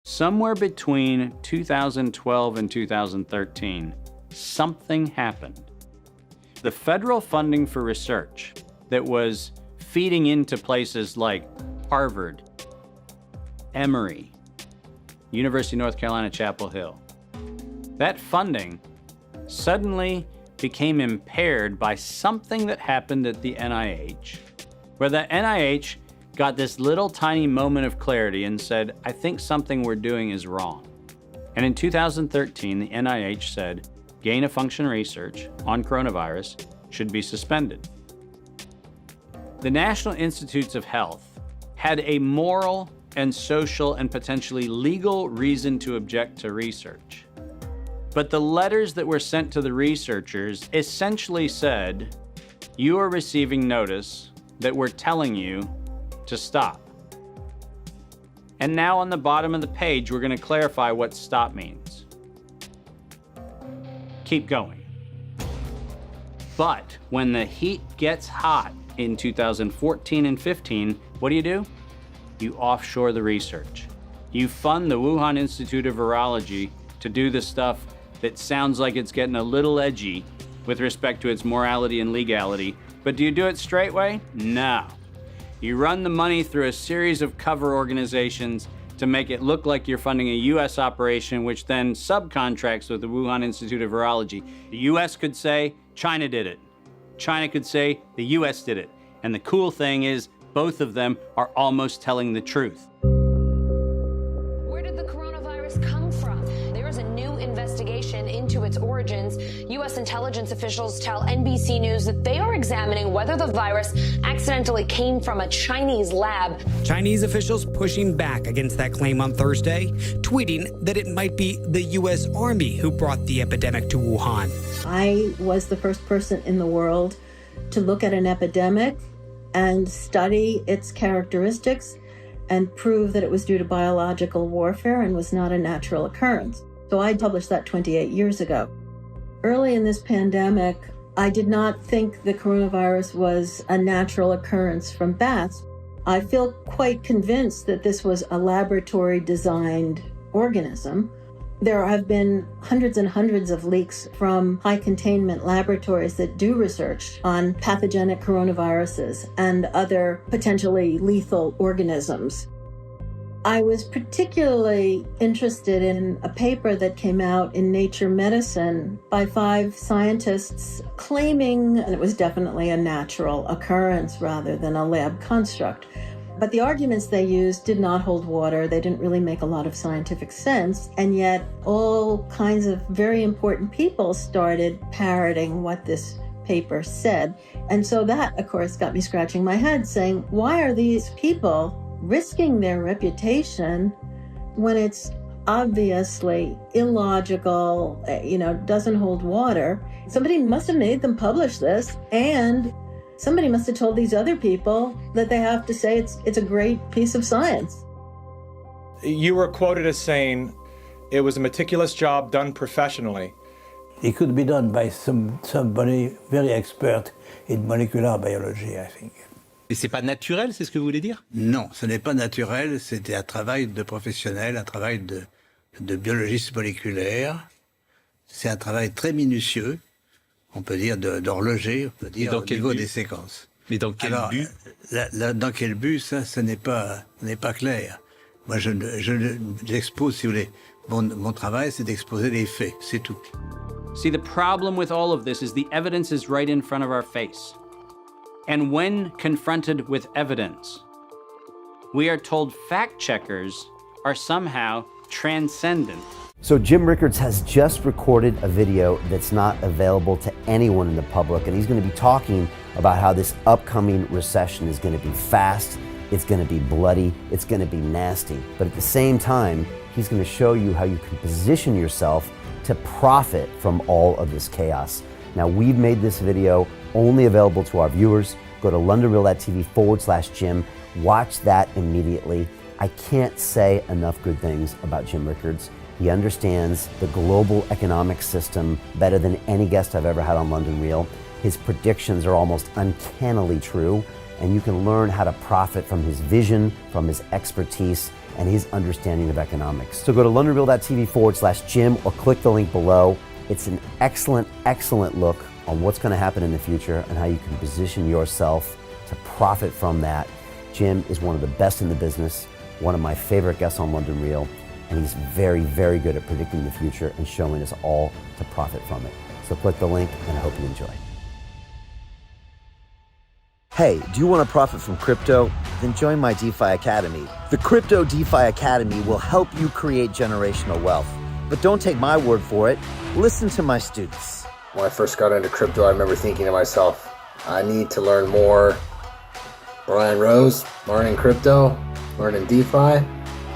Somewhere between 2012 and 2013, something happened. The federal funding for research that was feeding into places like Harvard, Emory, University of North Carolina, Chapel Hill, that funding suddenly became impaired by something that happened at the NIH, where the NIH got this little tiny moment of clarity and said, I think something we're doing is wrong. And in 2013, the NIH said, gain-of-function research on coronavirus should be suspended. The National Institutes of Health had a moral and social and potentially legal reason to object to research. But the letters that were sent to the researchers essentially said, you are receiving notice that we're telling you to stop. And now on the bottom of the page, we're going to clarify what stop means. Keep going. But when the heat gets hot in 2014 and 15, what do? You offshore the research. You fund the Wuhan Institute of Virology to do the stuff that sounds like it's getting a little edgy with respect to its morality and legality. But do you do it straight way? No. You run the money through a series of cover organizations to make it look like you're funding a US operation, which then subcontracts with the Wuhan Institute of Virology. The US could say, China did it. China could say, the US did it. And the cool thing is, both of them are almost telling the truth. Where did the coronavirus come from? There is a new investigation into its origins. U.S. intelligence officials tell NBC News that they are examining whether the virus accidentally came from a Chinese lab. Chinese officials pushing back against that claim on Thursday, tweeting that it might be the U.S. Army who brought the epidemic to Wuhan. I was the first person in the world to look at an epidemic and study its characteristics and prove that it was due to biological warfare and was not a natural occurrence. So I published that 28 years ago. Early in this pandemic, I did not think the coronavirus was a natural occurrence from bats. I feel quite convinced that this was a laboratory-designed organism. There have been hundreds and hundreds of leaks from high-containment laboratories that do research on pathogenic coronaviruses and other potentially lethal organisms. I was particularly interested in a paper that came out in Nature Medicine by 5 scientists claiming, and it was definitely a natural occurrence rather than a lab construct. But the arguments they used did not hold water. They didn't really make a lot of scientific sense. And yet all kinds of very important people started parroting what this paper said. And so that, of course, got me scratching my head saying, why are these people risking their reputation when it's obviously illogical, doesn't hold water? Somebody must have made them publish this, and somebody must have told these other people that they have to say it's a great piece of science. You were quoted as saying it was a meticulous job done professionally. It could be done by somebody very expert in molecular biology, I think. Et c'est pas naturel, c'est ce que vous voulez dire? Non, ce n'est pas naturel, c'était un travail de professionnel, un travail de biologiste moléculaire. C'est un travail très minutieux, on peut dire d'horloger, on peut dire au niveau des séquences. Mais dans quel but? Dans quel but, ça, ce n'est pas clair. Moi, j'expose, si vous voulez, mon travail, c'est d'exposer les faits, c'est tout. See, the problem with all of this is the evidence is right in front of our face. And when confronted with evidence, we are told fact checkers are somehow transcendent. So Jim Rickards has just recorded a video that's not available to anyone in the public, and he's going to be talking about how this upcoming recession is going to be fast, it's going to be bloody, it's going to be nasty. But at the same time, he's going to show you how you can position yourself to profit from all of this chaos. Now, we've made this video only available to our viewers. Go to londonreal.tv/Jim. Watch that immediately. I can't say enough good things about Jim Rickards. He understands the global economic system better than any guest I've ever had on London Real. His predictions are almost uncannily true, and you can learn how to profit from his vision, from his expertise, and his understanding of economics. So go to londonreal.tv/Jim or click the link below. It's an excellent, excellent look on what's going to happen in the future and how you can position yourself to profit from that. Jim is one of the best in the business, one of my favorite guests on London Real, and he's very, very good at predicting the future and showing us all to profit from it. So click the link, and I hope you enjoy. Hey, do you want to profit from crypto? Then join my DeFi Academy. The Crypto DeFi Academy will help you create generational wealth. But don't take my word for it. Listen to my students. When I first got into crypto, I remember thinking to myself, I need to learn more. Brian Rose, learning crypto, learning DeFi,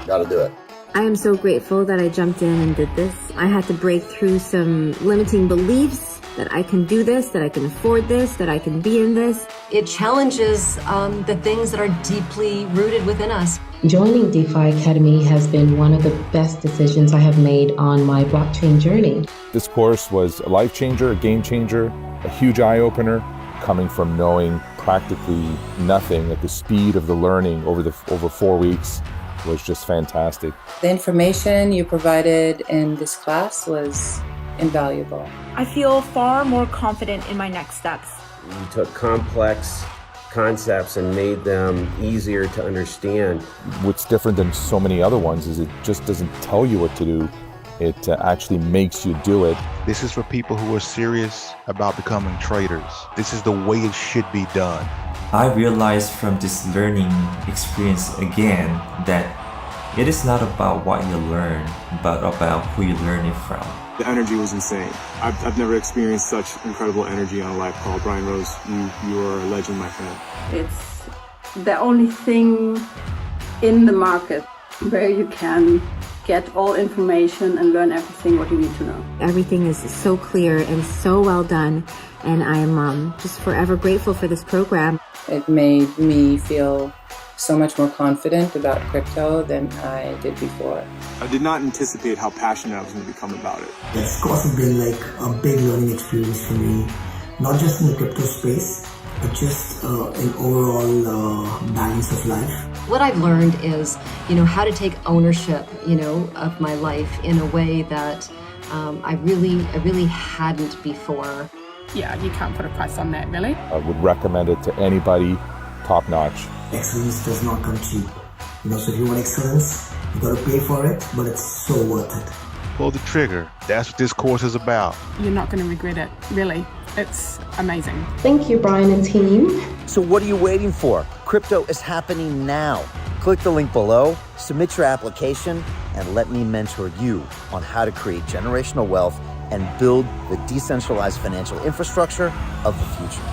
gotta do it. I am so grateful that I jumped in and did this. I had to break through some limiting beliefs that I can do this, that I can afford this, that I can be in this. It challenges the things that are deeply rooted within us. Joining DeFi Academy has been one of the best decisions I have made on my blockchain journey. This course was a life changer, a game changer, a huge eye-opener, coming from knowing practically nothing at the speed of the learning over 4 weeks was just fantastic. The information you provided in this class was invaluable. I feel far more confident in my next steps. You took complex concepts and made them easier to understand. What's different than so many other ones is it just doesn't tell you what to do. It actually makes you do it. This is for people who are serious about becoming traders. This is the way it should be done. I realized from this learning experience again that it is not about what you learn, but about who you learn it from. The energy was insane. I've never experienced such incredible energy on a live call. Brian Rose, you are a legend, my friend. It's the only thing in the market where you can get all information and learn everything what you need to know. Everything is so clear and so well done, and I am just forever grateful for this program. It made me feel so much more confident about crypto than I did before. I did not anticipate how passionate I was going to become about it. It's also been like a big learning experience for me, not just in the crypto space, but just an overall balance of life. What I've learned is, how to take ownership, of my life in a way that I really hadn't before. Yeah, you can't put a price on that, really. I would recommend it to anybody, top notch. Excellence does not come cheap. So if you want excellence, you gotta pay for it, but it's so worth it. Pull the trigger. That's what this course is about. You're not going to regret it, really. It's amazing. Thank you, Brian and team. So what are you waiting for? Crypto is happening now. Click the link below, submit your application, and let me mentor you on how to create generational wealth and build the decentralized financial infrastructure of the future.